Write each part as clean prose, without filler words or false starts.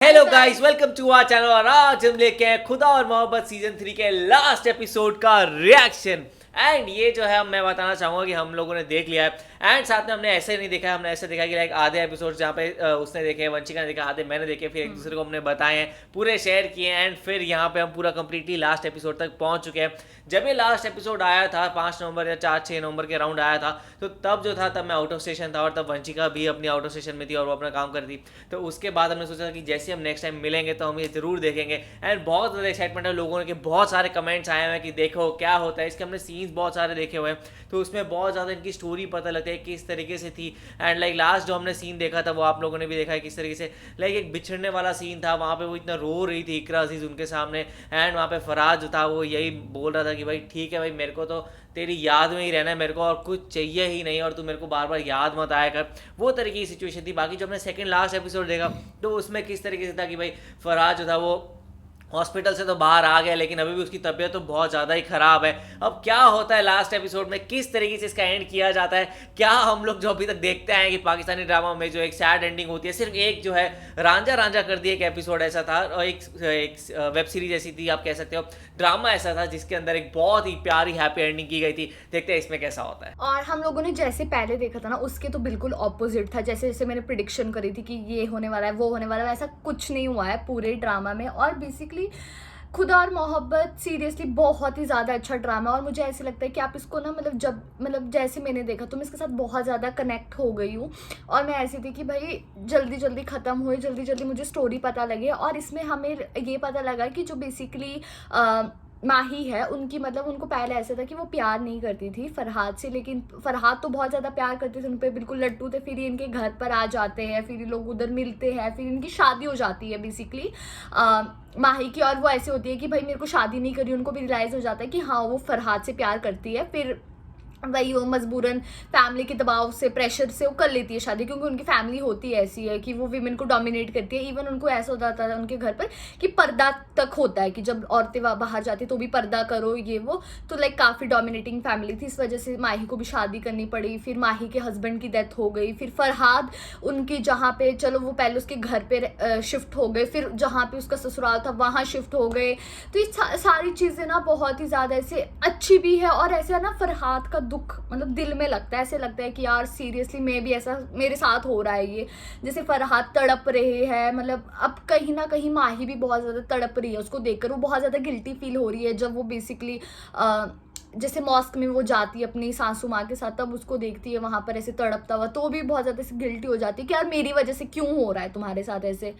Hello guys, welcome to our channel. और आज हम लेके आए खुदा और मोहब्बत सीजन 3 के लास्ट एपिसोड का रिएक्शन। एंड ये जो है मैं बताना चाहूँगा कि हम लोगों ने देख लिया है। एंड साथ में हमने ऐसे नहीं देखा है, हमने ऐसे देखा कि लाइक आधे एपिसोड जहाँ पे उसने देखे, वंशिका ने देखा, आधे मैंने देखे, फिर एक दूसरे को हमने बताए हैं, पूरे शेयर किए हैं। एंड फिर यहाँ पे हम पूरा कंप्लीटली लास्ट एपिसोड तक पहुँच चुके हैं। जब ये लास्ट एपिसोड आया था 5 नवंबर या 4-6 नवंबर के राउंड आया था, तो तब जो था तब मैं आउट ऑफ स्टेशन था और तब वंशिका भी अपनी आउट ऑफ स्टेशन में थी और वो अपना काम कर रही थी। तो उसके बाद हमने सोचा कि जैसे हम नेक्स्ट टाइम मिलेंगे तो हम ये जरूर देखेंगे। एंड बहुत ज़्यादा एक्साइटमेंट है लोगों के, बहुत सारे कमेंट्स आए हुए हैं कि देखो क्या होता है। इसके हमने सीन्स बहुत सारे देखे हुए हैं, तो उसमें बहुत ज़्यादा इनकी स्टोरी पता लगती है किस तरीके से थी। एंड लाइक लास्ट जो हमने सीन देखा था वो आप लोगों ने भी देखा है किस तरीके से लाइक एक बिछड़ने वाला सीन था। वहाँ पे वो इतना रो रही थी इकरा अजीज़ उनके सामने। एंड वहाँ पे फराज जो था वो यही बोल रहा था कि भाई ठीक है भाई, मेरे को तो तेरी याद में ही रहना है, मेरे को और कुछ चाहिए ही नहीं और तू मेरे को बार बार याद मत आया कर। वो तरीके की सिचुएशन थी। बाकी जो हमने सेकंड लास्ट एपिसोड देखा तो उसमें किस तरीके से था कि भाई फराज जो था वो हॉस्पिटल से तो बाहर आ गया, लेकिन अभी भी उसकी तबीयत तो बहुत ज़्यादा ही ख़राब है। अब क्या होता है लास्ट एपिसोड में, किस तरीके से इसका एंड किया जाता है, क्या हम लोग जो अभी तक देखते हैं कि पाकिस्तानी ड्रामा में जो एक सैड एंडिंग होती है, सिर्फ एक जो है रांझा रांझा कर दिया एक एपिसोड ऐसा था और एक वेब सीरीज ऐसी थी, आप कह सकते हो ड्रामा ऐसा था जिसके अंदर एक बहुत ही प्यारी हैप्पी एंडिंग की गई थी। देखते हैं इसमें कैसा होता है। और हम लोगों ने जैसे पहले देखा था ना, उसके तो बिल्कुल ऑपोजिट था। जैसे जैसे मैंने प्रिडिक्शन करी थी कि ये होने वाला है, वो होने वाला है, ऐसा कुछ नहीं हुआ है पूरे ड्रामा में। और बेसिकली खुदा और मोहब्बत सीरियसली बहुत ही ज़्यादा अच्छा ड्रामा है। और मुझे ऐसे लगता है कि आप इसको ना मतलब जैसे मैंने देखा तो मैं इसके साथ बहुत ज़्यादा कनेक्ट हो गई हूँ। और मैं ऐसी थी कि भाई जल्दी जल्दी ख़त्म हुए, जल्दी जल्दी मुझे स्टोरी पता लगे। और इसमें हमें ये पता लगा कि जो बेसिकली माही है उनकी, मतलब उनको पहले ऐसा था कि वो प्यार नहीं करती थी फरहाद से, लेकिन फरहाद तो बहुत ज़्यादा प्यार करते थे उन पर, बिल्कुल लट्टू थे। फिर ये इनके घर पर आ जाते हैं, फिर ये लोग उधर मिलते हैं, फिर इनकी शादी हो जाती है बेसिकली माही की। और वो ऐसे होती है कि भाई मेरे को शादी नहीं करी, उनको भी रियलाइज़ हो जाता है कि हाँ वो फरहाद से प्यार करती है। फिर वही वो मजबूरन फैमिली के दबाव से, प्रेशर से वो कर लेती है शादी, क्योंकि उनकी फैमिली होती है ऐसी है कि वो वीमेन को डोमिनेट करती है। इवन उनको ऐसा होता था उनके घर पर कि पर्दा तक होता है कि जब औरतें बाहर जाती तो भी पर्दा करो, ये वो। तो लाइक काफ़ी डोमिनेटिंग फैमिली थी, इस वजह से माही को भी शादी करनी पड़ी। फिर माही के हस्बैंड की डेथ हो गई। फिर फरहाद उनकी जहाँ पे, चलो वो पहले उसके घर पे शिफ्ट हो गए, फिर जहाँ पे उसका ससुराल था वहाँ शिफ्ट हो गए। तो ये सारी चीज़ें ना बहुत ही ज़्यादा ऐसे अच्छी भी है और ऐसे है ना, फरहाद का दुख मतलब दिल में लगता है। ऐसे लगता है कि यार सीरियसली मैं भी, ऐसा मेरे साथ हो रहा है ये, जैसे फरहाद तड़प रहे हैं। मतलब अब कहीं ना कहीं माही भी बहुत ज़्यादा तड़प रही है, उसको देखकर वो बहुत ज़्यादा गिल्टी फील हो रही है। जब वो बेसिकली जैसे मॉस्क में वो जाती है अपनी सासू माँ के साथ, तब उसको देखती है वहाँ पर ऐसे तड़पता हुआ, तो भी बहुत ज़्यादा ऐसे गिल्टी हो जाती है कि यार मेरी वजह से क्यों हो रहा है तुम्हारे साथ ऐसे।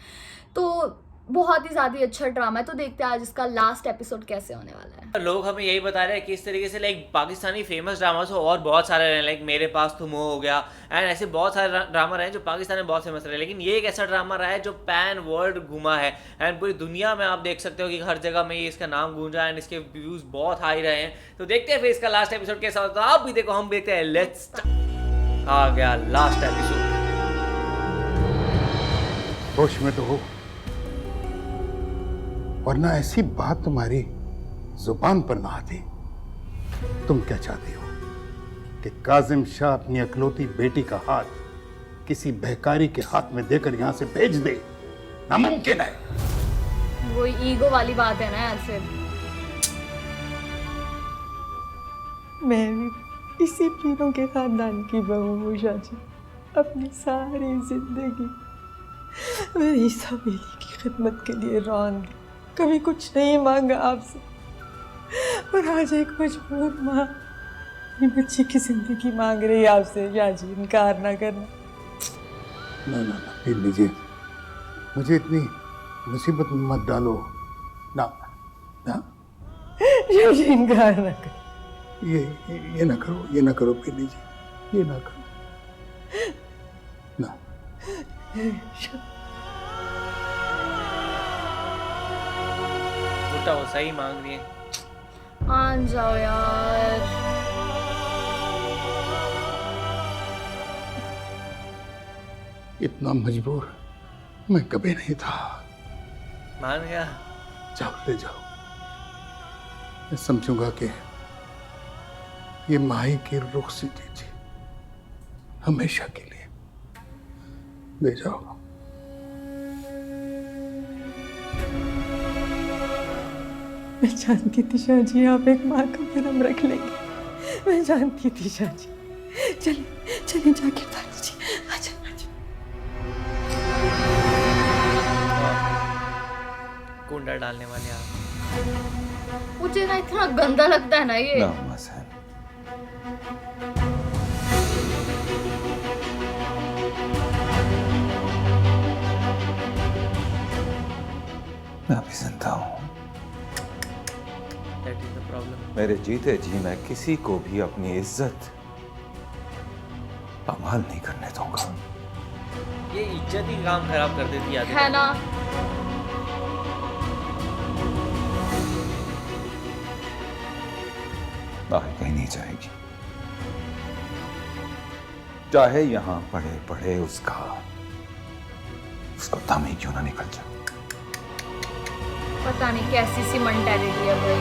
तो बहुत ही ज़्यादा अच्छा ड्रामा है। तो देखते हैं आज इसका लास्ट एपिसोड कैसे होने वाला है। लोग हमें यही बता रहे हैं कि इस तरीके से लाइक पाकिस्तानी फेमस ड्रामास हो और बहुत सारे रहे, लाइक मेरे पास तुम हो गया। एंड ऐसे बहुत सारे ड्रामा रहे जो पाकिस्तान में बहुत फेमस रहे, लेकिन ये एक ऐसा ड्रामा रहा है जो पैन वर्ल्ड घुमा है। एंड पूरी दुनिया में आप देख सकते हो कि हर जगह में ये इसका नाम गूंजा है एंड इसके व्यूज़ बहुत हाई रहे हैं। तो देखते हैं फिर इसका लास्ट एपिसोड कैसा होता है। आप भी देखो, हम देखते हैं। लेट्स आ गया लास्ट एपिसोड। होश में तो हो, वरना ऐसी बात तुम्हारी जुबान पर ना आती। तुम क्या चाहती हो कि काजिम शाह अपनी अकलौती बेटी का हाथ किसी बहकारी के हाथ में देकर यहां से भेज दे? नामुमकिन है। वो ईगो वाली बात है ना यार। फिर मैं भी इसी पीरों के खानदान की बहू हूँ शाजी। अपनी सारी जिंदगी मैं इस हवेली की खिदमत के लिए रौन दी, कभी कुछ नहीं मांगा आपसे। और आज एक मजबूर माँ अपनी बच्ची की जिंदगी मांग रही है आपसे शाजी, इनकार ना करना। ना ना ना, फिर लीजिए, मुझे इतनी मुसीबत में मत डालो ना। ना शाजी इनकार ना कर। ये ना करो, ये ना करो, फिर लीजिए, ये ना करो ना। उल्टा वो सही मांग रही है। मान जाओ यार। इतना मजबूर मैं कभी नहीं था। मान गया। जाओ, ले जाओ। मैं समझूंगा कि ये माही की रुखसती थी, हमेशा के लिए। ले जाओ। मैं जानती थी शाहजी आप एक माँ का भरम रख लेंगे, मैं जानती थी शाहजी। चलिए चलिए जाके उतार लीजिए, आजा आजा। कुंडा डालने वाले आप। मुझे ना इतना गंदा लगता है ना ये। ना मसन, मैं अभी जिंदा हूँ। That is the problem. मेरे जीते जी मैं किसी को भी अपनी इज्जत पामाल नहीं करने दूंगा। ये इज्जत ही काम खराब कर देती है है ना। बाहर कहीं नहीं जाएगी, चाहे यहां पड़े पड़े उसका दम ही क्यों ना निकल जाए। पता नहीं कैसी सी मेंटालिटी है भाई।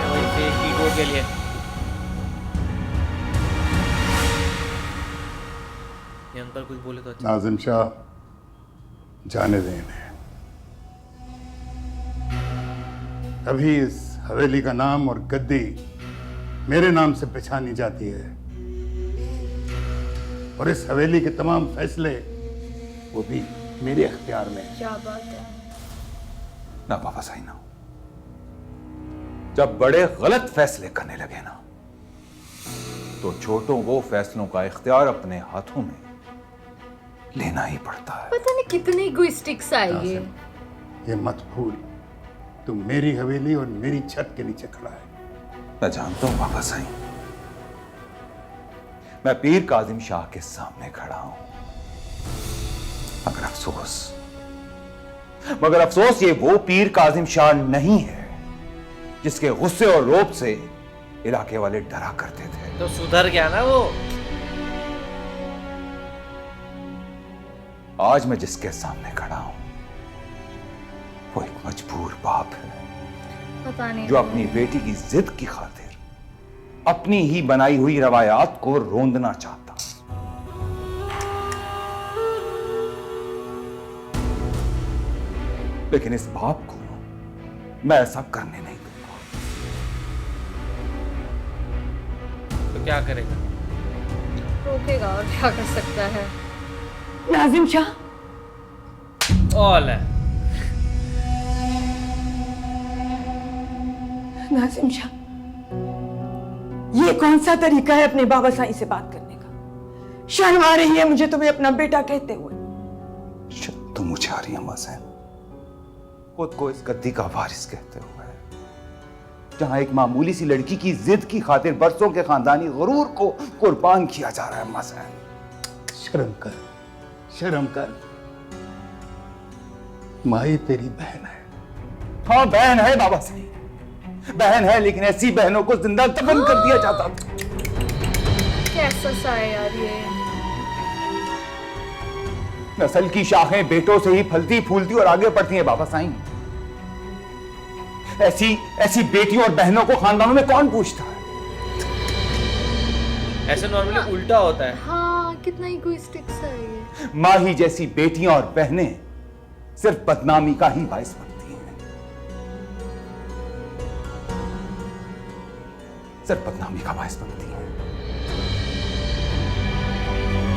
वही फेक ईगो के लिए। ये अंकल कुछ बोले तो अच्छा। नाजिम शाह, जाने दें इन्हें। अभी इस हवेली का नाम और गद्दी मेरे नाम से पहचानी जाती है, और इस हवेली के तमाम फैसले वो भी मेरे अख्तियार में हैं। क्या बात है। ना बाबा साईं ना, जब बड़े गलत फैसले करने लगे ना, तो छोटों को फैसलों का इख्तियार अपने हाथों में लेना ही पड़ता है। पता नहीं कितने इगोइस्टिक्स आए ये। ये मत भूल, तू मेरी हवेली और मेरी छत के नीचे खड़ा है। मैं जानता हूं बाबा साईं, मैं पीर काजिम शाह के सामने खड़ा हूं, मगर अफसोस ये वो पीर काजिम शाह नहीं है जिसके गुस्से और रोब से इलाके वाले डरा करते थे। तो सुधर गया ना वो। आज मैं जिसके सामने खड़ा हूं वो एक मजबूर बाप है, पता नहीं जो अपनी बेटी की जिद की खातिर अपनी ही बनाई हुई रवायात को रोंदना चाहता। लेकिन इस बाप को मैं ऐसा करने नहीं दूंगा। तो क्या करेगा? रोकेगा और क्या कर सकता है। नाजिम शाह, ऑल है। नाजिम शाह, ये कौन सा तरीका है अपने बाबा साईं से बात करने का? शर्म आ रही है मुझे तुम्हें अपना बेटा कहते हुए। शर्म तो मुझे आ रही है मज़हन, खुद को इस गद्दी का वारिस कहते हुए, जहां एक मामूली सी लड़की की जिद की खातिर बरसों के खानदानी गुरूर को कुर्बान किया जा रहा है। मज़हन शर्म कर, शर्म कर। माई तेरी बहन है। हाँ बहन है बाबा साईं, बहन है, लेकिन ऐसी बहनों को जिंदा दफन कर दिया जाता था। कैसा सा है यार ये। नस्ल की शाखें बेटों से ही फलती फूलती और आगे बढ़ती हैं बाबा साईं। ऐसी बेटियों और बहनों को खानदानों में कौन पूछता है? ऐसे नॉर्मली उल्टा होता है। हाँ, कितना इगोइस्टिक्स है ये। माँ ही जैसी बेटियां और बहनें सिर्फ बदनामी का ही बायस बनती हैं, सिर्फ बदनामी का बायस बनती हैं।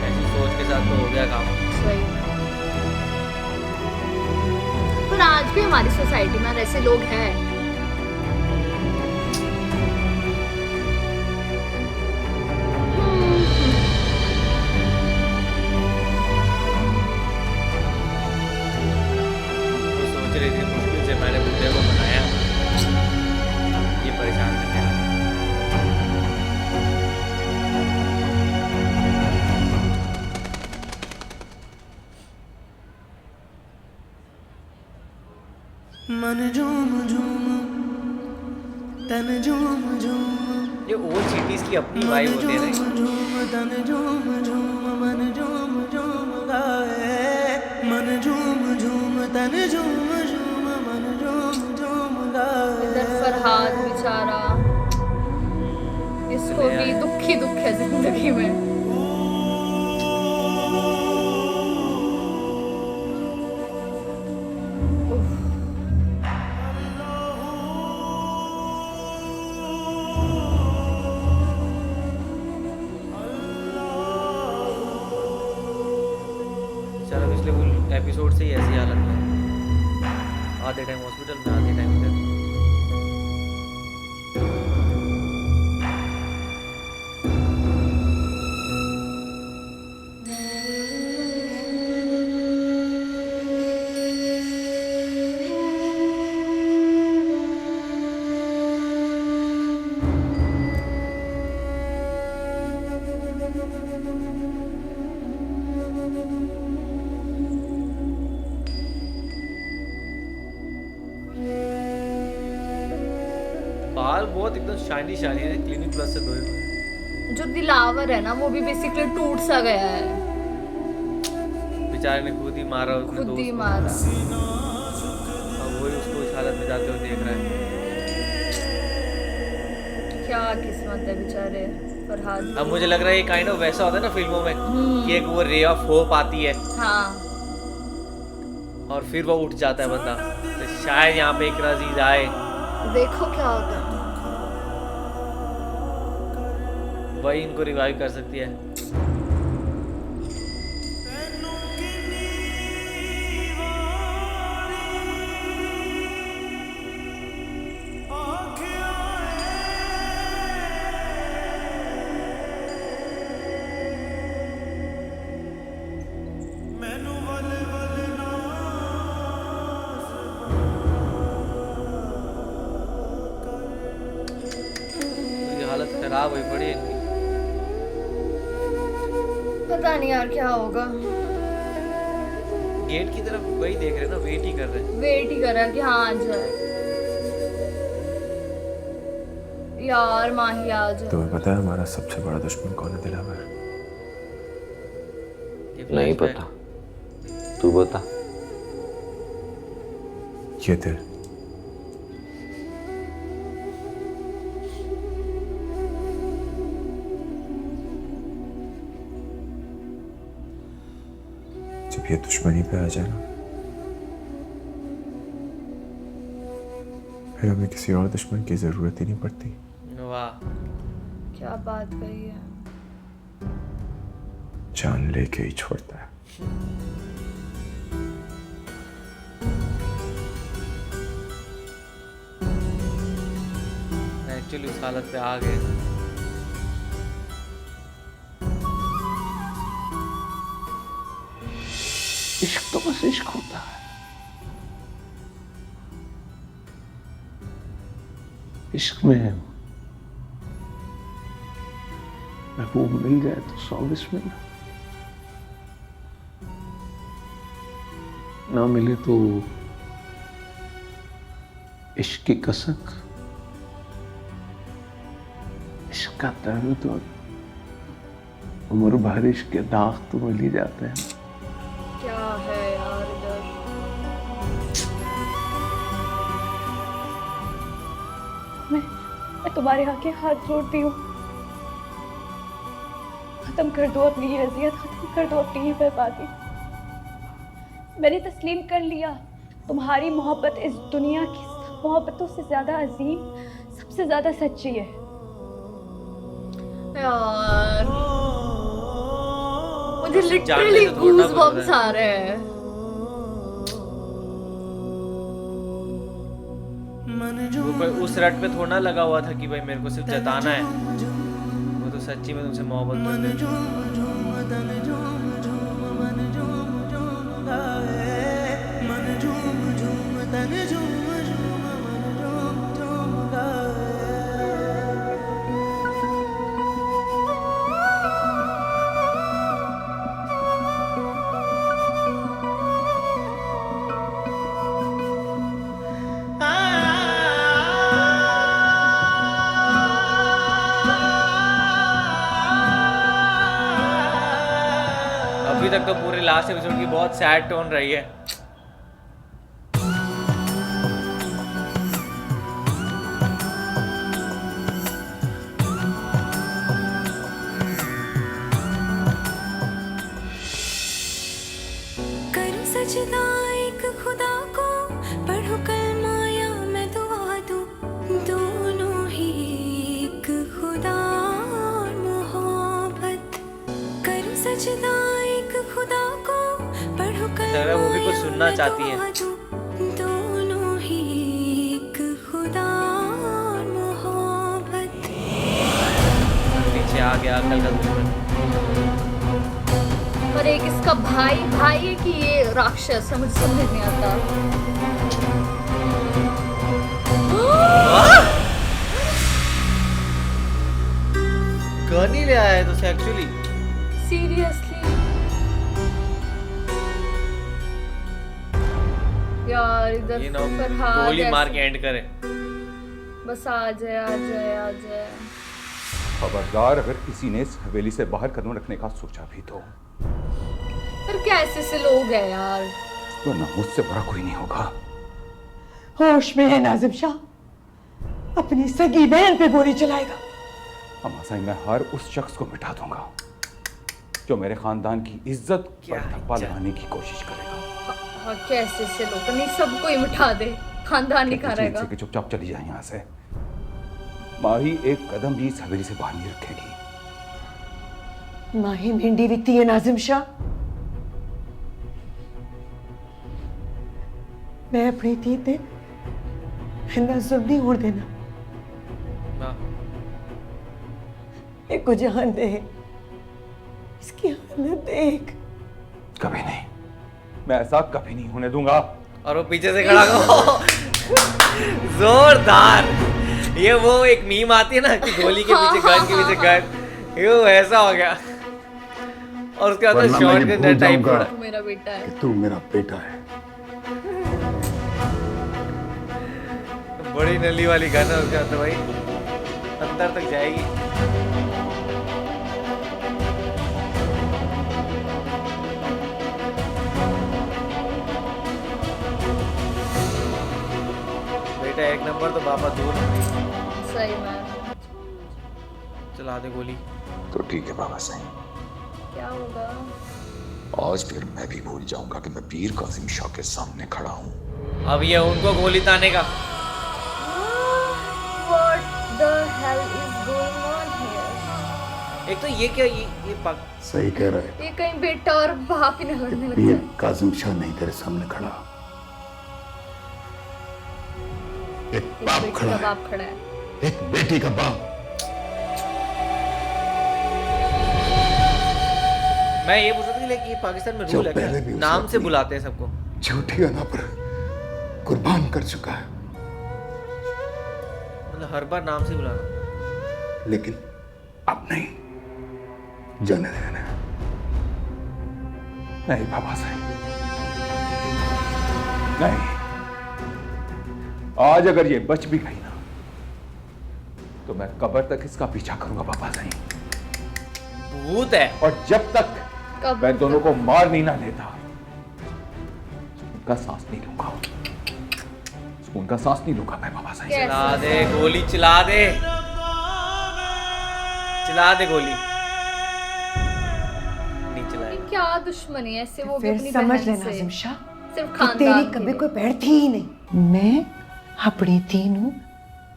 ऐसी सोच के साथ तो हो गया काम। सही में। पर आज भी हमारी सोसाइटी में ऐसे लोग हैं। वो सोच रही थी मुश्किल से मैंने बुढ़े को बनाया, ये परेशान करने आ गया। मन झूम झूम तन झूम झूम ये ओल्ड सिटीज की अपनी वाइब होती है ना। झूम तन झूम झूम मन झूम झूम गाए, मन झूम झूम तन झूम झूम मन झूम झूम गाए। इधर फरहाद बेचारा, इसको भी दुख ही दुख है जिंदगी में। बेचारा पिछले फुल एपिसोड से ही ऐसी हालत में है। आधे टाइम हॉस्पिटल में, आधे टाइम इधर। बाल बहुत एकदम शाइनी शाइनी है, क्लिनिक प्लस से धोए हुए हैं। जो दिलावर है ना वो भी बेसिकली टूट सा गया है, बेचारे ने खुद ही मारा अपने खुद दोस्त ही को। मारा। अब वही उसको इस हालत में जाते हुए देख रहा है। क्या किस्मत है बेचारे फरहाद। अब मुझे लग रहा है ये काइंड ऑफ वैसा होता है ना फिल्मों में कि एक वो रे ऑफ होप आती है हाँ और फिर वो उठ जाता है बंदा। तो शायद यहाँ पे एक अजीज आए, देखो क्या होता है। वही इनको रिवाइव कर सकती है। ये हालत खराब हुई पड़ी इनकी। पता नहीं यार क्या होगा। गेट की तरफ वही देख रहे हैं ना, वेट ही कर रहे हैं। वेट ही कर रहा है कि हाँ आ जाए यार, माही आ जाए। तुम्हें पता है हमारा सबसे बड़ा दुश्मन कौन है दिलावर? ये नहीं flashback। पता, तू बता। ये दिल। जब ये दुश्मनी पे आ जाए ना, फिर हमें किसी और दुश्मन की जरूरत ही नहीं पड़ती। वाह, क्या बात कही है। जान लेके ही छोड़ता है। एक्चुअली उस हालत पे आ गए। इश्क तो बस इश्क होता है। इश्क में महबूब मिल जाए तो 100 बिस्मिल्लाह, ना मिले तो इश्क की कसक, इश्क का दर्द और उम्र भर इश्क के दाग तो मिल ही जाते हैं। क्या है यार इधर। मैं तुम्हारे आगे हाथ जोड़ती हूँ, खत्म कर दो अपनी ये अजियत, खत्म कर दो अपनी ये बर्बादी। मैंने तस्लीम कर लिया तुम्हारी मोहब्बत इस दुनिया की सब मोहब्बतों से ज्यादा अजीम, सबसे ज्यादा सच्ची है। यार मुझे जानने लिटरली से थोड़ा गूज कुछ बम्स होता है। आ रहे हैं। वो कोई उस रट पे थोड़ा लगा हुआ था कि भाई मेरे को सिर्फ जताना है, वो तो सच्ची में तुमसे मोहब्बत करते हैं। अभी तक तो पूरे लास्ट एपिसोड की बहुत सैड टोन रही है। करूं सजदा एक खुदा को, पढ़ो कलमा या मैं दुआ दूं, दोनों ही एक खुदा और मोहब्बत। करूं सजदा एक खुदा को, लग रहा है वो भी कुछ सुनना चाहती है। दोनों ही एक खुदा और मोहब्बत। पीछे आ गया कल का दुश्मन। और एक इसका भाई है कि ये राक्षस है, मुझे समझ नहीं आता। गन ही ले आया है तो एक्चुअली। सीरियसली यार, इधर ये ना फरहाद गोली मार ऐसे- के एंड करे। बस आ जाए आ जाए आ जाए। खबरदार अगर किसी ने इस हवेली से बाहर कदम रखने का सोचा भी तो पर कैसे से लोग हैं यार। वरना मुझसे बड़ा कोई नहीं होगा। होश में है नाजिम शाह, अपनी सगी बहन पे गोली चलाएगा। अम्मा साईं, मैं हर उस शख्स को मिटा दूंगा जो मेरे खानदान की इज्जत पर धब्बा लगाने की कोशिश करेगा। हाँ, कैसे से लोग नहीं, सबको ही मिटा दे, खानदान नहीं खा कहती रहेगा। चैन से कि चुपचाप चली जाए यहाँ से। माही एक कदम भी इस हवेली से बाहर नहीं रखेगी। माही भिंडी विकती है नाजिम शाह। मैं अपनी धी ते इन्ना जुल्म नहीं होने देना। को जान दे, इसकी हालत देख। कभी नहीं, मैं ऐसा कभी नहीं होने दूंगा। और वो पीछे से खड़ा हो जोरदार। ये वो एक मीम आती है ना कि गोली के पीछे गन के पीछे गन, ये वो ऐसा हो गया। और उसके बाद वरना शॉट मैं ये के भूल टाइप जाऊंगा तू मेरा बेटा है। कि तू मेरा बेटा है। बड़ी नली वाली गन है उसके अंदर भाई, अंदर तक जाएगी। बेटा एक नंबर तो बाबा दूर। सही में चला दे गोली। तो ठीक है बाबा साईं, क्या होगा? आज फिर मैं भी भूल जाऊंगा कि मैं पीर कासिम शाह के सामने खड़ा हूँ। अब ये उनको गोली ताने का। What the hell is going on here? एक तो ये क्या, ये पक सही कह रहा है ये कहीं बेटा और बाप ही न लगने लग पीर जाए। कासिम शाह नहीं तेरे सामने खड़ा, एक एक बाप बेटी खड़ा का है, बाप खड़ा है। एक बेटी का बाप। मैं ये पूछ रहा था कि लाइक ये पाकिस्तान में जो रूल है पहले भी क्या, उसे नाम से अपनी- बुलाते हैं सबको। झूठी अना पर कुर्बान कर चुका है, मतलब हर बार नाम से बुलाना। लेकिन अब नहीं, जाने देना। नहीं बाबा साईं, नहीं। आज अगर ये बच भी गई ना तो मैं कब्र तक इसका पीछा करूंगा बाबा साईं। भूत है। और जब तक कब मैं दोनों को मार नहीं ना लेता उनका सांस नहीं लूंगा, उनका सांस नहीं लूंगा मैं बाबा साईं। कैसे? चला दे गोली, चला दे, चला दे गोली। नहीं ये चलाएगा। क्या दुश्मनी है ऐसे, वो भी फिर अपनी समझ बहन ले से। नाजिम शाह, सिर्फ कि खानदान तेरी के कभी लिए। कोई भैन थी ही नहीं। मैं अपनी धी नू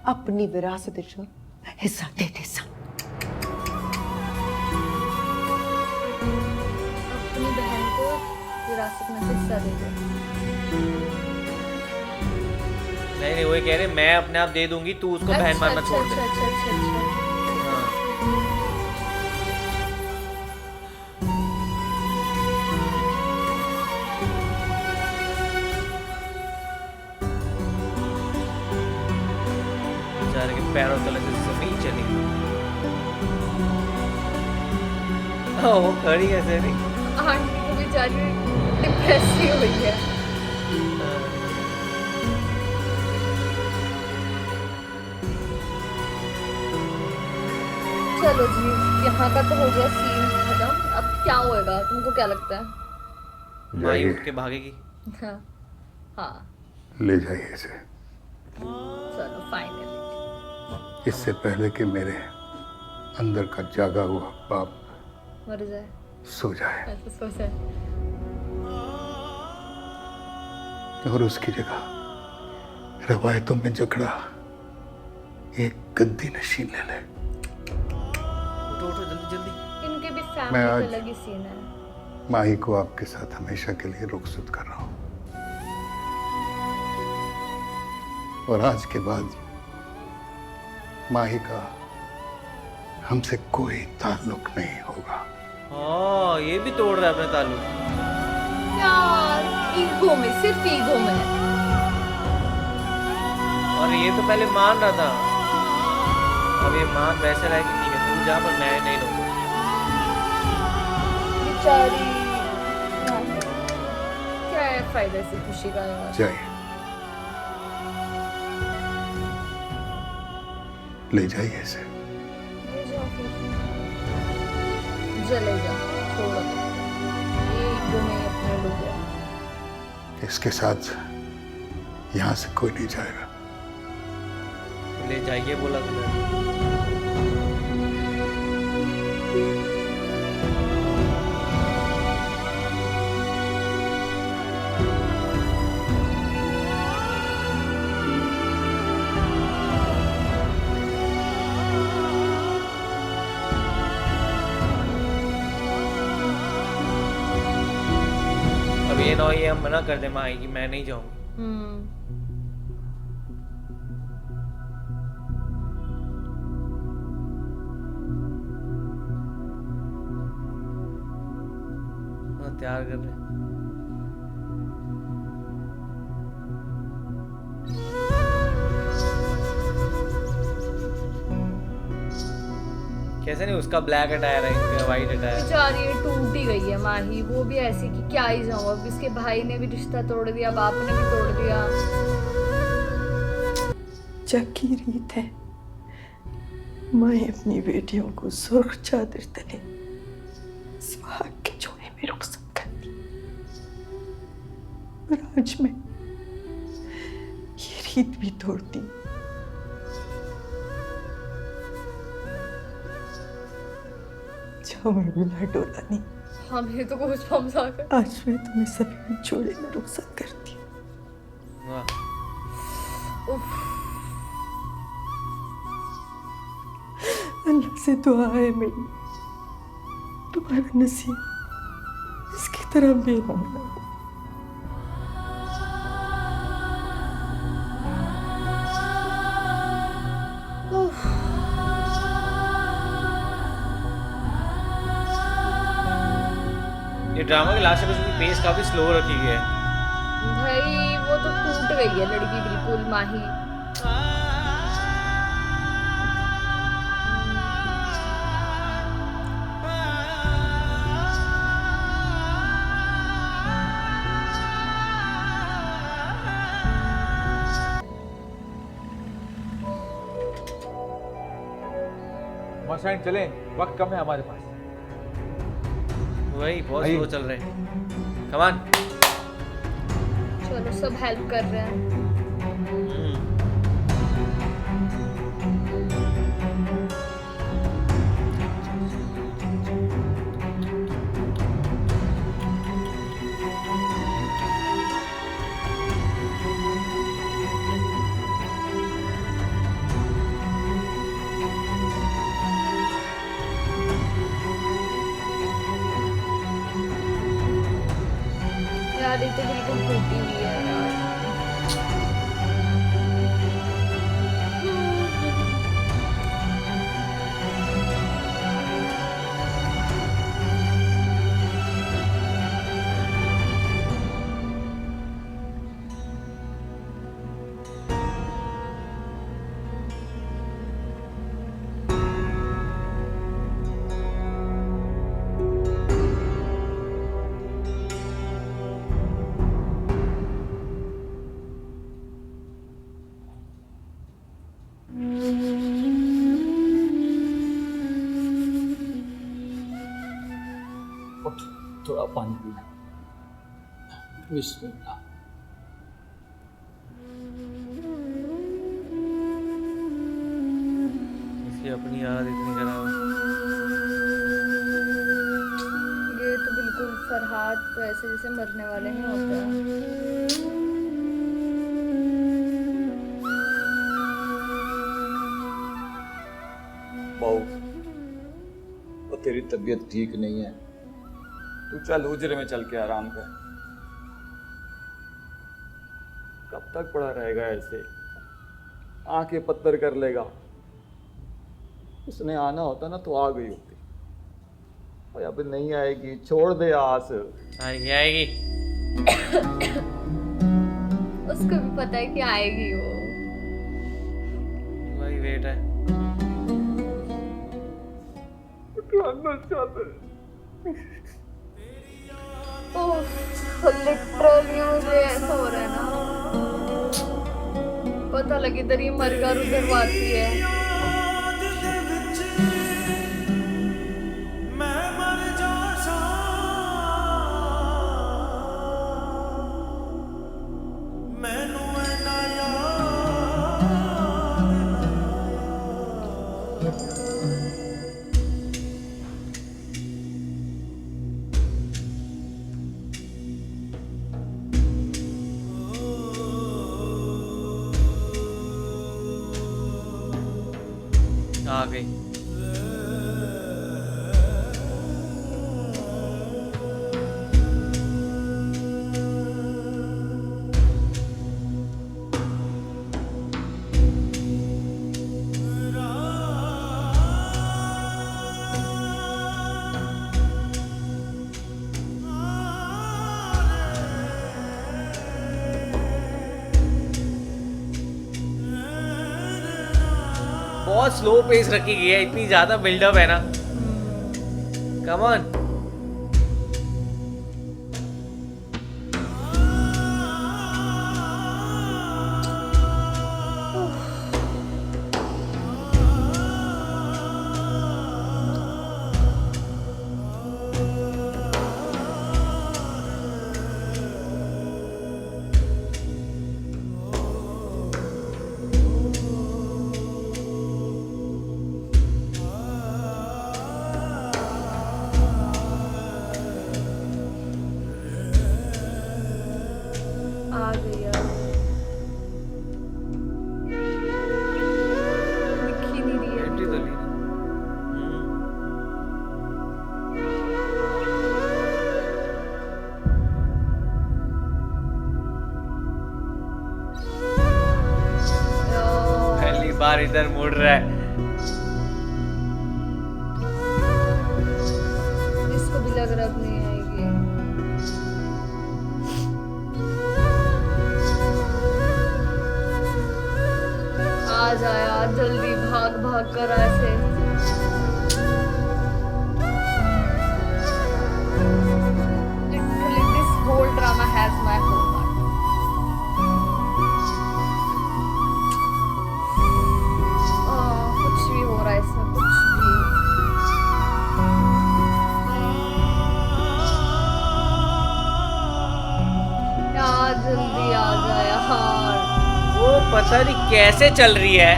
अपनी विरासत चो हिस्सा दे दे सा। अपनी बहन को विरासत में से हिस्सा दे दे। नहीं नहीं, वो कह रहे मैं अपने आप दे दूंगी, तू उसको बहन मानना छोड़ दे। अच्छा। हाँ। बेचारे के पैरों तले से जमीन चली। वो खड़ी कैसे नहीं। आंटी को बेचारी डिप्रेस ही हुई है। चलो जी, यहाँ का तो हो गया सीन खत्म। अब क्या होएगा, तुमको क्या लगता है? माई जाइए, उठ के भागेगी। हाँ हाँ, ले जाइए इसे, चलो फाइनली। इससे पहले कि मेरे अंदर का जागा हुआ बाप मर जाए, सो जाए ऐसा सोच है। और उसकी जगह रवायतों में जकड़ा एक गद्दी नशीन ले ले। उठो उठो जल्दी जल्दी। इनके भी मैं फैमिली आज- पे अलग ही सीन है। माही को आपके साथ हमेशा के लिए रुखसत कर रहा हूं, और आज के बाद माही का हमसे कोई ताल्लुक नहीं होगा। हाँ, ये भी तोड़ रहा है अपने ताल्लुक। यार ईगो में, सिर्फ ईगो में। और ये तो पहले मान रहा था, अब ये मान वैसे रहा है कि ठीक है तू जा पर मैं नहीं रहूंगा। बेचारी क्या है फायदा से खुशी का यार। जाइए, ले जाइए इसे। ले जाओ फिर, चले जाओ, छोड़ो तो। ये ईगो में ही अपने डूब गया। इसके साथ यहां से कोई नहीं जाएगा। ले जाइए बोला तुमने। अब ये ना ये हम मना कर दे माही कि मैं नहीं जाऊंगी। तैयार कर रहे। कैसे नहीं, उसका ब्लैक अटायर है, इनका वाइट अटायर। बेचारी ये टूट ही गई है माही, वो भी ऐसे कि क्या ही जाऊं। अब इसके भाई ने भी रिश्ता तोड़ दिया, बाप ने भी तोड़ दिया। जग की रीत है माँ अपनी बेटियों को सुर्ख चादर तले सुहाग के जोड़े में रुखसत करती, पर आज मैं ये रीत भी तोड़ती। जाओ मेरी लाडोला नहीं, हमें तो कुछ पम्स आ गए। आज मैं तुम्हें सभी जोड़े में रुखसत करती हूँ। वाह, उफ, अल्लाह से दुआ है मेरी, तुम्हारा नसीब इसकी तरह बेरंग ना हो। ये ड्रामा के लास्ट एपिसोड की पेस काफी स्लो रखी गई है। भाई वो तो टूट गई है लड़की बिल्कुल माही। मसाइन चलें, वक्त कम है हमारे पास। वही बहुत स्लो चल रहे हैं। कमान। चलो सब हेल्प कर रहे हैं। यार ये तो बिल्कुल टूटी हुई है यार। थोड़ा पानी पीना। बिस्मिल्लाह। इसकी अपनी याद इतनी खराब है। ये तो बिल्कुल फरहाद तो ऐसे जैसे मरने वाले नहीं होते हैं। बहू, वो तेरी तबीयत ठीक नहीं है, तू चल हुजरे में चल के आराम कर। कब तक पड़ा रहेगा ऐसे? आंखें पत्थर कर लेगा। उसने आना होता ना तो आ गई होती। और अब नहीं आएगी, छोड़ दे आस। आएगी आएगी। उसको भी पता है कि आएगी वो। वही वेट है। लिटरली मुझे ऐसा हो रहा है ना, पता लगे इधर ये मरगर उधर आती है। आ गई। बहुत स्लो पेस रखी गई है, इतनी ज्यादा बिल्डअप है ना। Come on. आ गई यार, दिख ही नहीं रही है। एंट्री तो ली। पहली बार इधर मुड़ रहा है। इसको भी लग रहा अब नहीं आएगी। आ जा यार जल्दी, भाग भाग कर ऐसे। Literally this whole drama has my whole heart. कुछ भी हो रहा है इसमें, कुछ भी। यार जल्दी आ जा यार। वो पता नहीं कैसे चल रही है।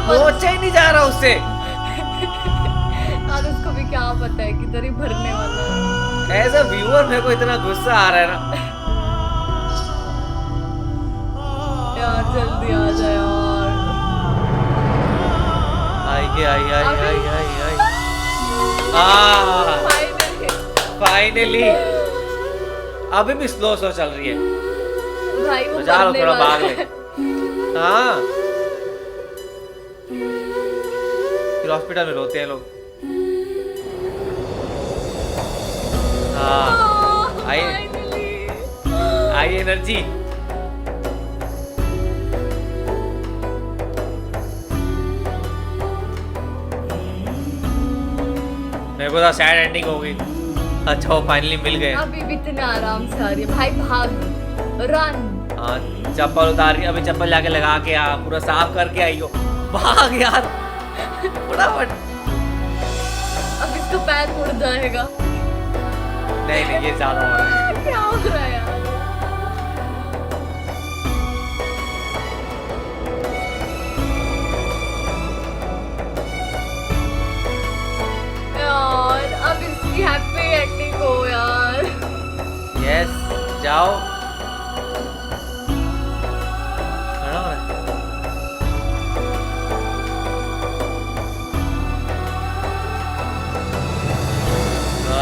पहुंचा ही नहीं जा रहा उससे। यार उसको भी क्या पता है किधर ही भरने वाला है। एज अ व्यूअर मेरे को इतना गुस्सा आ रहा है ना। यार जल्दी आ जा यार। आई आई आई आई आई आई। फाइनली। अभी भी स्लो स्लो चल रही है। भाई वो बजा लो, मरने थोड़ा वाला भाग ले। है। हाँ, फिर हॉस्पिटल में रोते हैं लोग। हाँ, आई आई एनर्जी। मेरे को तो सैड एंडिंग हो गई। अच्छा वो फाइनली मिल गए। अभी भी इतने आराम से आ रही है भाई, भाग रन। हाँ, चप्पल उतार के अभी चप्पल जाके लगा के आ, पूरा साफ करके आई हो। भाग यार फटाफट। अब इसका पैर मुड़ जाएगा। नहीं नहीं, ये ज्यादा हो रहा है। क्या हो रहा है यार? यार अब इसकी हैप्पी एंडिंग हो यार। यस, जाओ। खड़ा हो रहा है।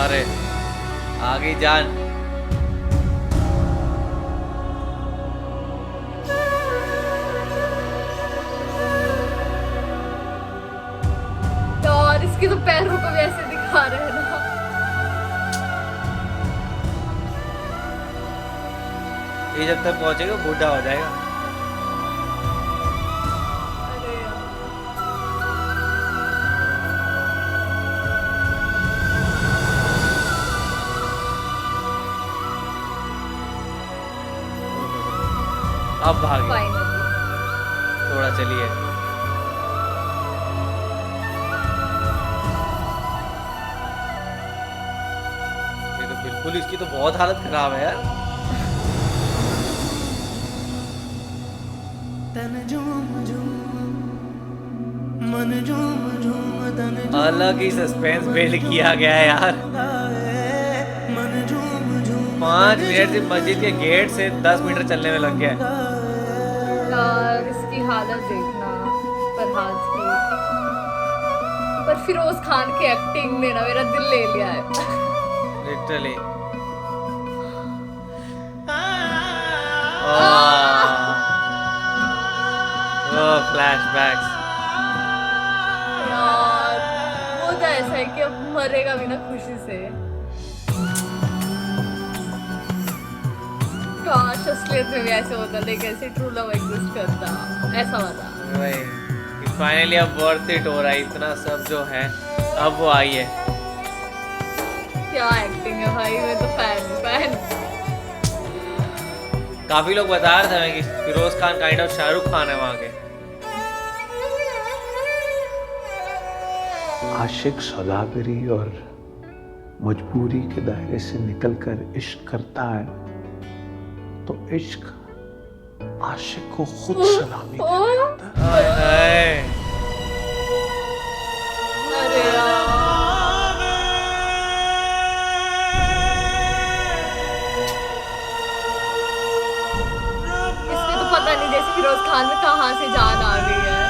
अरे आ गई जान। और इसके तो पैरों को भी ऐसे दिखा रहे हैं ना। ये जब तक पहुंचेगा बूढ़ा हो जाएगा। अरे यार। अब भागे, फाइनली थोड़ा चलिए। ये तो बिल्कुल, इसकी तो बहुत हालत खराब है यार। तन झूम झूम मन झूम झूम तन अलग ही सस्पेंस बिल्ड किया गया है यार। मन झूम झूम 5 मिनट से मस्जिद के गेट से 10 मीटर चलने में लग गया। यार इसकी हालत देखना फरहाद की। पर फिरोज खान की एक्टिंग ने ना मेरा दिल ले लिया है। लिटरली। फ्लैशबैक्स। यार वो तो ऐसा है कि अब मरेगा भी ना खुशी से। काश असलियत में भी ऐसे होता, लेकिन ऐसे ट्रू लव एग्जिस्ट करता, ऐसा वाला। वही फाइनली अब वर्थ इट हो रहा है, इतना सब जो है अब वो आई है। क्या एक्टिंग है भाई, मैं तो फैन। काफी लोग बता रहे थे हमें कि फिरोज खान काइंड ऑफ शाहरुख खान है वहाँ के। आशिक सौदागरी और मजबूरी के दायरे से निकलकर इश्क करता है तो इश्क आशिक को खुद सलामी देता है। हाय हाय। अरे यार इसमें तो पता नहीं जैसे फिरोज खान में कहाँ से जान आ गई है।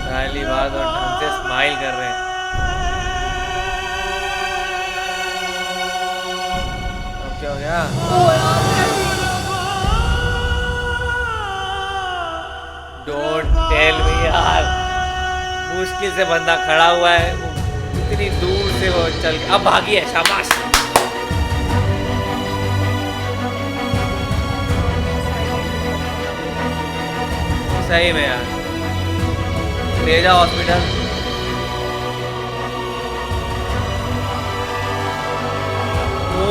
पहली बार तो ढंग से स्माइल कर रहे हैं। अब क्या हो गया? डोंट टेल मी यार, मुश्किल से बंदा खड़ा हुआ है, इतनी दूर से वो चल के अब भागी है। शाबाश। सही में यार, ले जाओ हॉस्पिटल। वो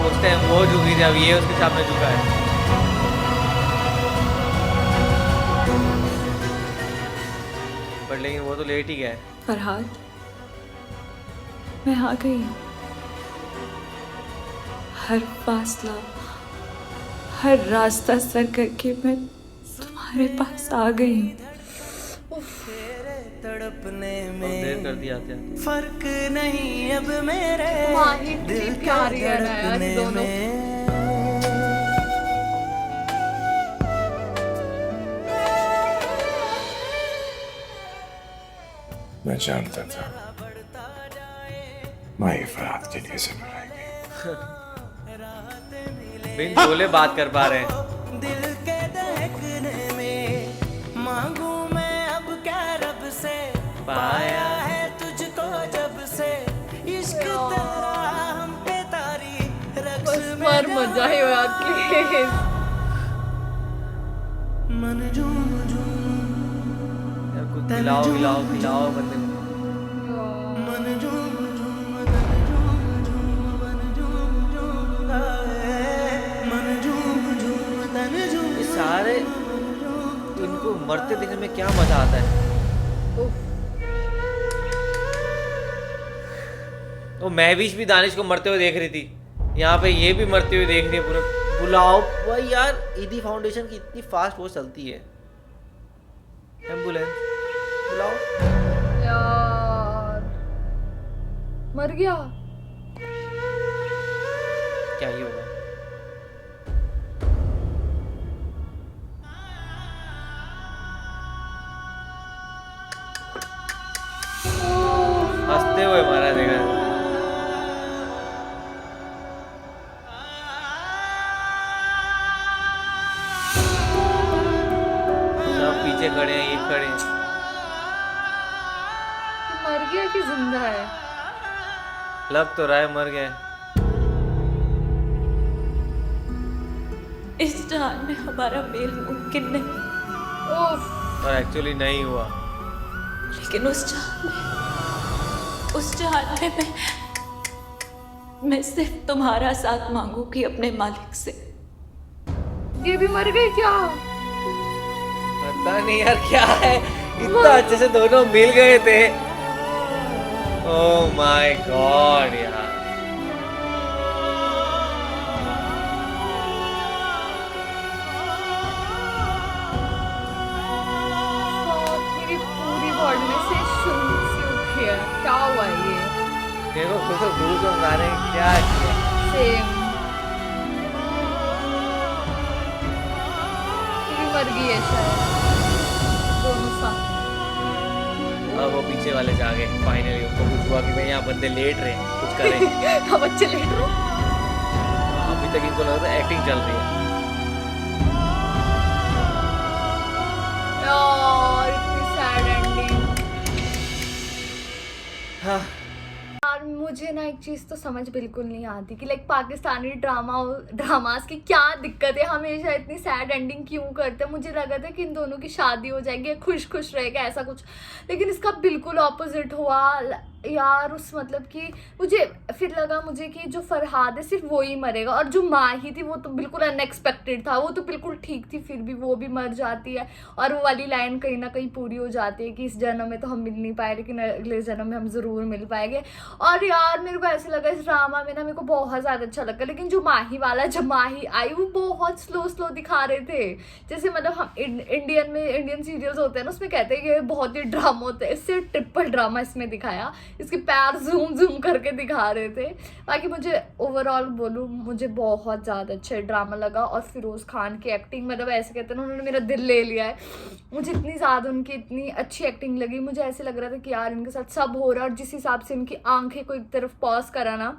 उस टाइम वो झुकी थी, अब ये उसके सामने झुका है। पर लेकिन वो तो लेट ही गया है। फरहाद, मैं आ गई हूँ। हर फासला, हर रास्ता सर करके मैं तुम्हारे पास आ गई हूँ। तड़पने बहुत देर कर दिया आते आते। फर्क नहीं अब मेरे दिल प्यारी है ना यार दोनों। मैं जानता था माही फरहाद के लिए जरूर आएगी। बिन बोले बात कर पा रहे हैं। दिल के दहकने में मांगू मैं अब क्या रब से, पाया है तुझको जब से इश्क तेरा हम पे तारी रक्स मर मजा ही हो आपकी। मन झूम झूम यार कुछ खिलाओ बंदे को। मन झूम झूम तन झूम झूम मन झूम झूम गाए, मन झूम झूम तन झूम। ये सारे इनको मरते देखने में क्या मजा आता है। वो महविश भी दानिश को मरते हुए देख रही थी, यहाँ पे ये भी मरते हुए देख रही है पूरा। बुलाओ भाई यार, ईदी फाउंडेशन की इतनी फास्ट वो चलती है। एम्बुलेंस बुलाओ। यार मर गया। क्या ही होगा। हंसते हुए मारा देगा। लग तो रहा है मर गए। इस जहान में हमारा मेल मुमकिन नहीं, और एक्चुअली नहीं हुआ। लेकिन उस जहान में मैं सिर्फ तुम्हारा साथ मांगूंगी अपने मालिक से। ये भी मर गई क्या? पता नहीं यार क्या है, इतना अच्छे से दोनों मिल गए थे। ओह माय गॉड यार। मेरी पूरी बॉडी में से शुरू से उठी है। क्या हुआ ये? देखो खुद तो गुरु को बता रहे हैं क्या किया। सेम मर गई है शायद, दोनों साथ। अब वो पीछे वाले जागे, फाइनली उनको कुछ हुआ कि भाई यहाँ बंदे लेट रहे हैं, कुछ करें। अब बच्चे लेट रहे हैं। अभी तक इनको लग रहा है एक्टिंग चल रही है। यार इतनी सैड एंडिंग। हाँ यार मुझे ना एक चीज़ तो समझ बिल्कुल नहीं आती कि लाइक पाकिस्तानी ड्रामास की क्या दिक्कत है, हमेशा इतनी सैड एंडिंग क्यों करते हैं। मुझे लगा था कि इन दोनों की शादी हो जाएगी, खुश खुश रहेगा ऐसा कुछ, लेकिन इसका बिल्कुल ऑपोजिट हुआ यार। उस मतलब कि मुझे फिर लगा मुझे कि जो फरहाद है सिर्फ वो ही मरेगा, और जो माही थी वो तो बिल्कुल अनएक्सपेक्टेड था, वो तो बिल्कुल ठीक थी, फिर भी वो भी मर जाती है। और वो वाली लाइन कहीं ना कहीं पूरी हो जाती है कि इस जन्म में तो हम मिल नहीं पाए, लेकिन अगले जन्म में हम ज़रूर मिल पाएंगे। और यार मेरे को ऐसे लगा इस ड्रामा में ना, मेरे को बहुत ज़्यादा अच्छा लगा, लेकिन जो माही वाला, जब माही आई वो बहुत स्लो दिखा रहे थे। जैसे मतलब हम इंडियन सीरियल्स होते हैं ना, उसमें कहते हैं कि बहुत ही ड्रामा होता है, इससे ट्रिपल ड्रामा इसमें दिखाया। इसके पैर जूम करके दिखा रहे थे। बाकी मुझे ओवरऑल बोलूँ, मुझे बहुत ज़्यादा अच्छा ड्रामा लगा। और फिरोज़ खान की एक्टिंग, मतलब ऐसे कहते हैं ना, उन्होंने मेरा दिल ले लिया है। मुझे इतनी ज़्यादा उनकी इतनी अच्छी एक्टिंग लगी। मुझे ऐसे लग रहा था कि यार इनके साथ सब हो रहा है, और जिस हिसाब से उनकी आंखें को एक तरफ पॉज करा ना,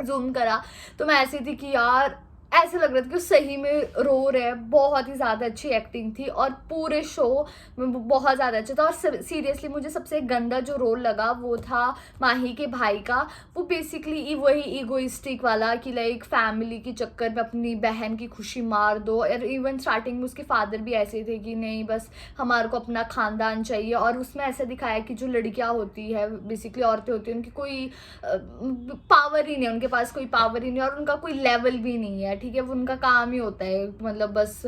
जूम करा, तो मैं ऐसी थी कि यार ऐसे लग रहा था कि सही में रो रहे हैं। बहुत ही ज़्यादा अच्छी एक्टिंग थी, और पूरे शो में बहुत ज़्यादा अच्छा था। और सीरियसली मुझे सबसे गंदा जो रोल लगा वो था माही के भाई का। वो बेसिकली वही ईगोइस्टिक वाला कि लाइक फैमिली के चक्कर में अपनी बहन की खुशी मार दो। और इवन स्टार्टिंग में उसके फादर भी ऐसे थे कि नहीं बस हमारे को अपना खानदान चाहिए। और उसमें ऐसा दिखाया कि जो लड़कियाँ होती है, बेसिकली औरतें होती हैं, उनकी कोई पावर ही नहीं है, उनके पास कोई पावर ही नहीं है, और उनका कोई लेवल भी नहीं है। ठीक है, वो उनका काम ही होता है, मतलब बस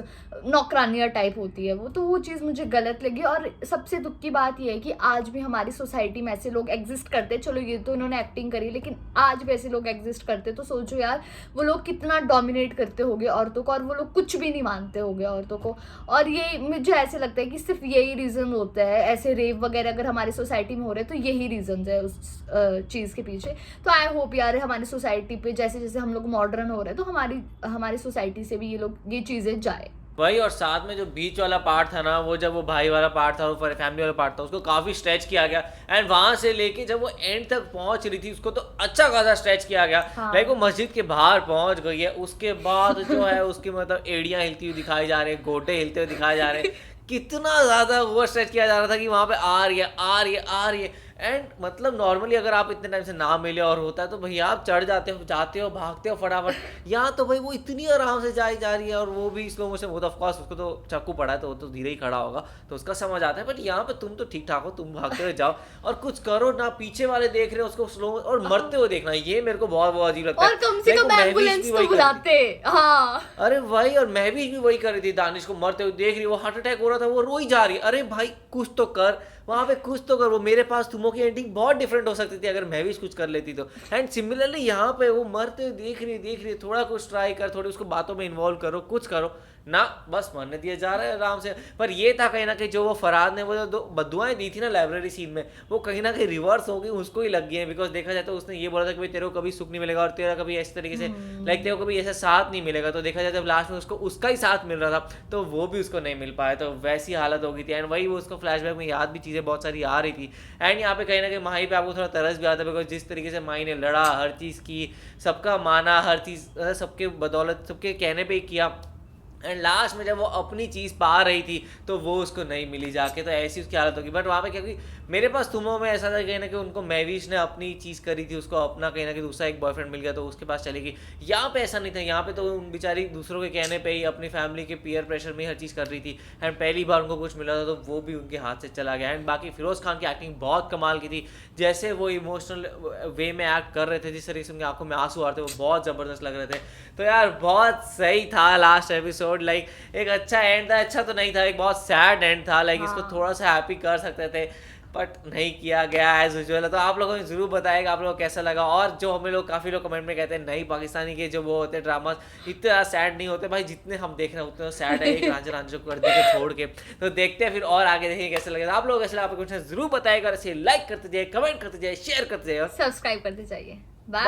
नौकरानिया टाइप होती है वो। तो वो चीज़ मुझे गलत लगी। और सबसे दुख की बात ये है कि आज भी हमारी सोसाइटी में ऐसे लोग एग्जिस्ट करते हैं। चलो ये तो इन्होंने एक्टिंग करी, लेकिन आज भी ऐसे लोग एग्जिस्ट करते, तो सोचो यार वो लोग कितना डोमिनेट करते होंगे औरतों को, और वो लोग कुछ भी नहीं मानते होंगे औरतों को। और ये मुझे ऐसे लगता है कि सिर्फ यही रीज़न होता है, ऐसे रेप वगैरह अगर हमारी सोसाइटी में हो रहे हैं तो यही रीज़न है उस चीज़ के पीछे। तो आई होप यार हमारी सोसाइटी पे जैसे जैसे हम लोग मॉडर्न हो रहे हैं, तो हमारी सोसाइटी से भी ये चीज़ें जाए वही। और साथ में जो बीच वाला पार्ट था ना, वो जब वो भाई वाला पार्ट था, वो फैमिली वाला पार्ट था, उसको काफ़ी स्ट्रेच किया गया। एंड वहाँ से लेके जब वो एंड तक पहुँच रही थी, उसको तो अच्छा खासा स्ट्रेच किया गया। लाइक वो मस्जिद के बाहर पहुँच गई है, उसके बाद जो है उसकी मतलब एड़ियाँ हिलती हुई दिखाई जा रही है, गोटे हिलते हुए दिखाए जा रहे हैं। कितना ज़्यादा ओवर स्ट्रेच किया जा रहा था कि वहाँ पे आ रही है। एंड मतलब नॉर्मली अगर आप इतने टाइम से ना मिले और होता है तो भैया आप चढ़ जाते हो भागते हो फटाफट। यहाँ तो भाई वो इतनी आराम से जा रही है, और वो भी स्लो मोशन। वो तो ऑफकोर्स उसको तो चाकू पड़ा है तो वो तो धीरे ही खड़ा होगा, तो उसका समझ आता है। बट यहाँ पे तुम तो ठीक ठाक हो, तुम भागते हुए जाओ और कुछ करो ना, पीछे वाले देख रहे हो उसको स्लो और मरते हुए देखना, ये मेरे को बहुत अजीब लगता है। और कम से कम एम्बुलेंस तो बुलाते। हाँ अरे भाई, और महवीश भी वही कर रही थी, दानिश को मरते हुए देख रही, वो हार्ट अटैक हो रहा था, वो रोई जा रही है। अरे भाई कुछ तो कर, वहाँ पे कुछ तो कर। वो मेरे पास तुमों की एंडिंग बहुत डिफरेंट हो सकती थी अगर महवीश कुछ कर लेती तो। एंड सिमिलरली यहाँ पे वो मरते हुए देख रही, थोड़ा कुछ ट्राई कर, थोड़ी उसको बातों में इन्वॉल्व करो, कुछ करो ना, बस मरने दिया जा रहा है आराम से। पर ये था कहीं ना कहीं जो वो फरहाद ने वो जो दो बद्दुआएं दी थी ना लाइब्रेरी सीन में, वो कहीं ना कहीं रिवर्स हो गई, उसको ही लग गई है। बिकॉज देखा जाए तो उसने ये बोला था कि भाई तेरे को कभी सुख नहीं मिलेगा और तेरा कभी इस तरीके से लाइक तेरे को कभी ऐसा साथ नहीं मिलेगा। तो देखा जाए जब लास्ट में उसको उसका ही साथ मिल रहा था तो वो भी उसको नहीं मिल पाया, तो वैसी हालत हो गई थी। एंड वही वो उसको फ्लैशबैक में याद भी चीज़ें बहुत सारी आ रही थी। एंड यहाँ पे कहीं ना कहीं माही पे आपको थोड़ा तरस भी आता है, बिकॉज जिस तरीके से माही ने लड़ा, हर चीज़ की, सबका माना, हर चीज़ सबके बदौलत, सबके कहने पे ही किया। एंड लास्ट में जब वो अपनी चीज़ पा रही थी तो वो उसको नहीं मिली जाके, तो ऐसी उसकी हालत होगी। बट वहाँ पे क्योंकि मेरे पास तुमों में ऐसा था कहीं ना कहीं उनको महवीश ने अपनी चीज़ करी थी, उसको अपना कहीं ना कहीं दूसरा एक बॉयफ्रेंड मिल गया तो उसके पास चली गई। यहाँ पे ऐसा नहीं था, यहाँ पे तो उन बेचारी दूसरों के कहने पे ही अपनी फैमिली के पीयर प्रेशर में हर चीज़ कर रही थी। एंड पहली बार उनको कुछ मिला था तो वो भी उनके हाथ से चला गया। एंड बाकी फिरोज़ खान की एक्टिंग बहुत कमाल की थी, जैसे वो इमोशनल वे में एक्ट कर रहे थे, जिस तरीके से उनकी आंखों में आंसू आ रहे थे, वो बहुत ज़बरदस्त लग रहे थे। तो यार बहुत सही था लास्ट एपिसोड। लाइक एक अच्छा एंड था, अच्छा तो नहीं था, एक बहुत सैड एंड था। लाइक इसको थोड़ा सा हैप्पी कर सकते थे बट नहीं किया गया एज यूजुअल। तो आप लोगों ने जरूर बताएगा आप लोगों को कैसा लगा। और जो हमें लोग काफ़ी लोग कमेंट में कहते हैं नहीं पाकिस्तानी के जो वो होते हैं ड्रामा इतने ज़्यादा सैड नहीं होते, भाई जितने हम देख रहे हैं उतने सैड है, एक रांझा रांझा को कर दे के छोड़ के। तो देखते हैं फिर और आगे देखेंगे कैसे लगेगा। आप लोग कैसे लगा आप कुछ जरूर बताएगा, ऐसे लाइक करते जाइए, कमेंट करते जाइए, शेयर करते जाइए और सब्सक्राइब करते जाइए। बाय।